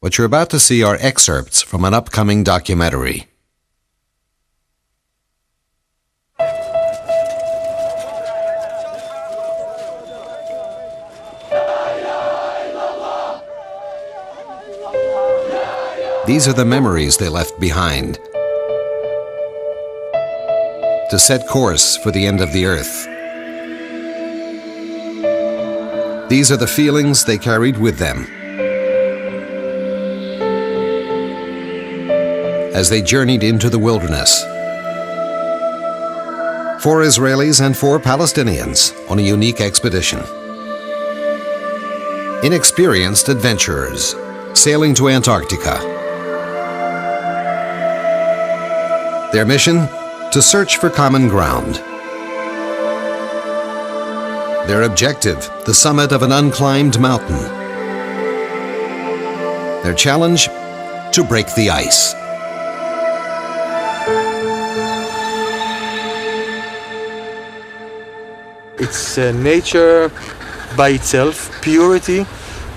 What you're about to see are excerpts from an upcoming documentary. These are the memories they left behind to set course for the end of the earth. These are the feelings they carried with them as they journeyed into the wilderness. 4 Israelis and 4 Palestinians on a unique expedition. Inexperienced adventurers sailing to Antarctica. Their mission? To search for common ground. Their objective? The summit of an unclimbed mountain. Their challenge? To break the ice. It's nature by itself, purity,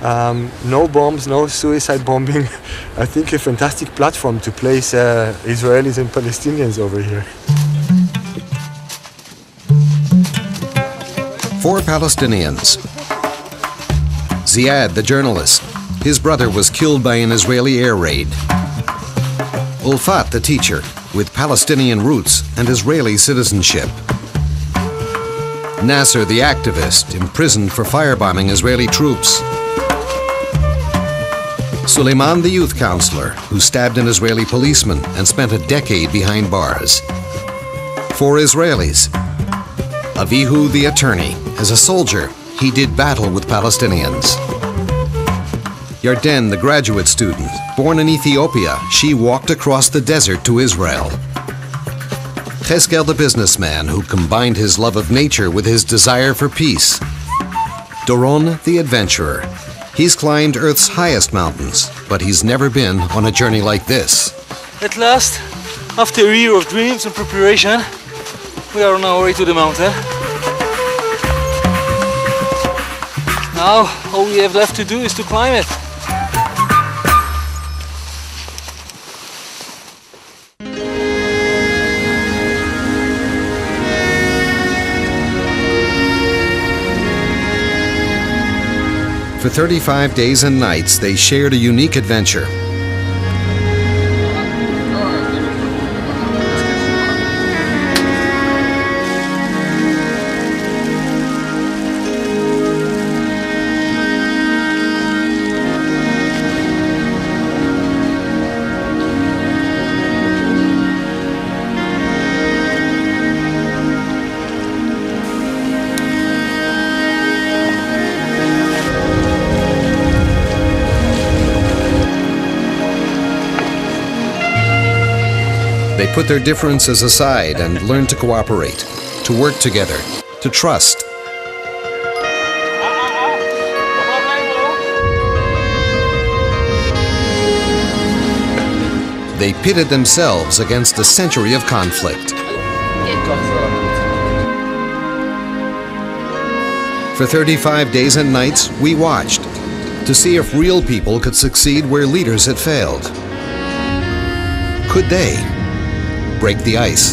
no bombs, no suicide bombing. I think a fantastic platform to place Israelis and Palestinians over here. 4 Palestinians. Ziad, the journalist. His brother was killed by an Israeli air raid. Ulfat, the teacher, with Palestinian roots and Israeli citizenship. Nasser, the activist, imprisoned for firebombing Israeli troops. Suleiman, the youth counselor, who stabbed an Israeli policeman and spent a decade behind bars. 4 Israelis. Avihu, the attorney. As a soldier, he did battle with Palestinians. Yarden, the graduate student. Born in Ethiopia, she walked across the desert to Israel. Cheskel, the businessman, who combined his love of nature with his desire for peace. Doron, the adventurer. He's climbed Earth's highest mountains, but he's never been on a journey like this. At last, after a year of dreams and preparation, we are on our way to the mountain. Now, all we have left to do is to climb it. For 35 days and nights, they shared a unique adventure. They put their differences aside and learn to cooperate, to work together, to trust. They pitted themselves against a century of conflict. For 35 days and nights, we watched to see if real people could succeed where leaders had failed. Could they break the ice?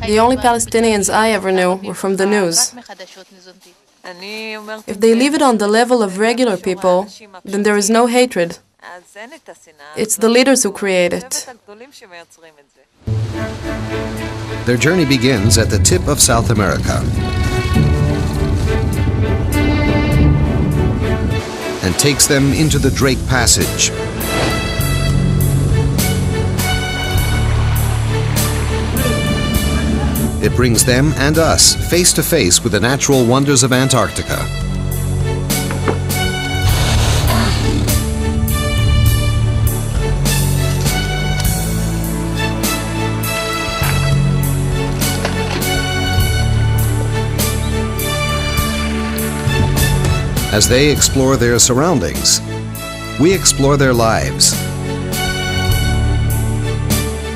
The only Palestinians I ever knew were from the news. If they leave it on the level of regular people, then there is no hatred. It's the leaders who create it. Their journey begins at the tip of South America and takes them into the Drake Passage. It brings them and us face to face with the natural wonders of Antarctica. As they explore their surroundings, we explore their lives.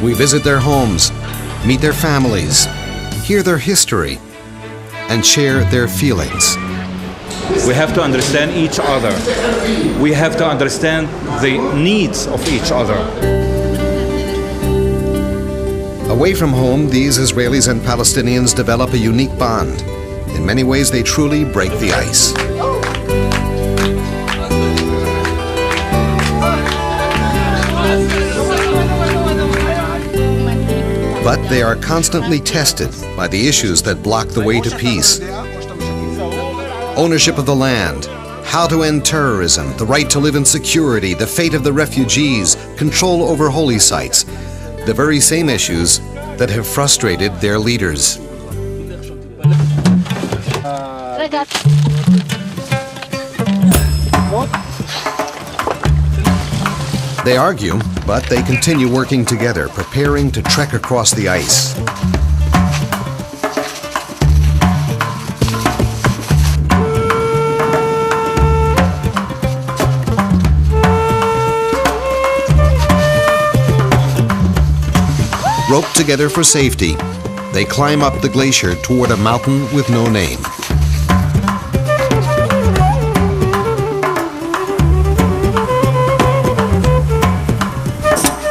We visit their homes, meet their families, hear their history, and share their feelings. We have to understand each other. We have to understand the needs of each other. Away from home, these Israelis and Palestinians develop a unique bond. In many ways, they truly break the ice. But they are constantly tested by the issues that block the way to peace. Ownership of the land, how to end terrorism, the right to live in security, the fate of the refugees, control over holy sites, the very same issues that have frustrated their leaders. They argue, but they continue working together, preparing to trek across the ice. Roped together for safety, they climb up the glacier toward a mountain with no name.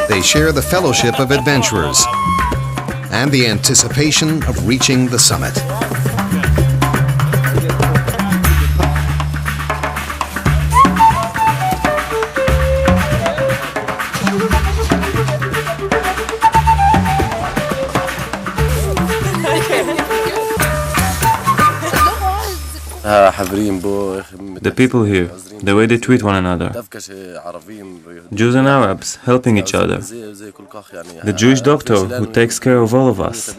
They share the fellowship of adventurers and the anticipation of reaching the summit. The people here, the way they treat one another. Jews and Arabs helping each other. The Jewish doctor who takes care of all of us.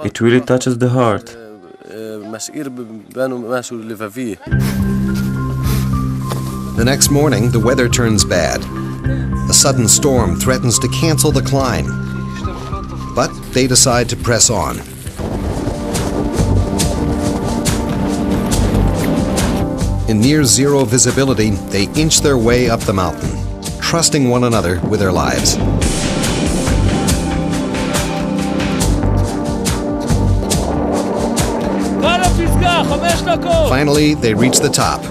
It really touches the heart. The next morning, the weather turns bad. A sudden storm threatens to cancel the climb. But they decide to press on. In near zero visibility, they inch their way up the mountain, trusting one another with their lives. Finally, they reach the top.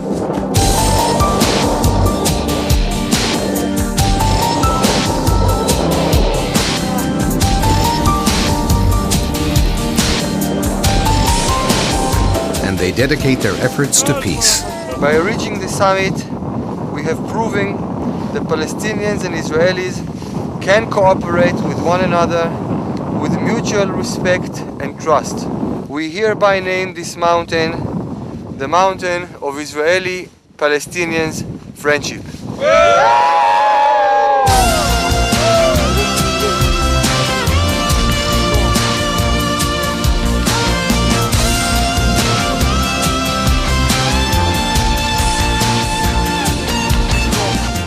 And they dedicate their efforts to peace. By reaching the summit, we have proven that Palestinians and Israelis can cooperate with one another with mutual respect and trust. We hereby name this mountain the Mountain of Israeli-Palestinian Friendship.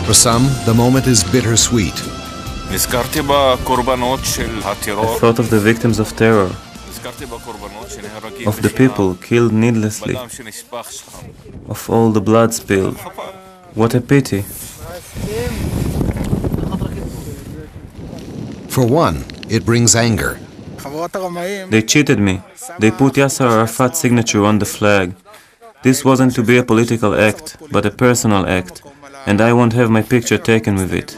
For some, the moment is bittersweet. I thought of the victims of terror, of the people killed needlessly, of all the blood spilled. What a pity. For one, it brings anger. They cheated me. They put Yasser Arafat's signature on the flag. This wasn't to be a political act, but a personal act. And I won't have my picture taken with it.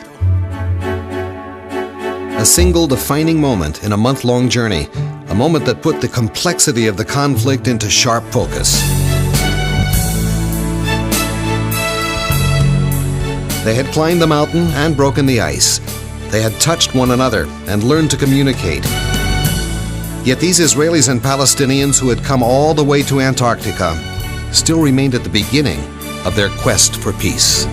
A single defining moment in a month-long journey, a moment that put the complexity of the conflict into sharp focus. They had climbed the mountain and broken the ice. They had touched one another and learned to communicate. Yet these Israelis and Palestinians who had come all the way to Antarctica still remained at the beginning of their quest for peace.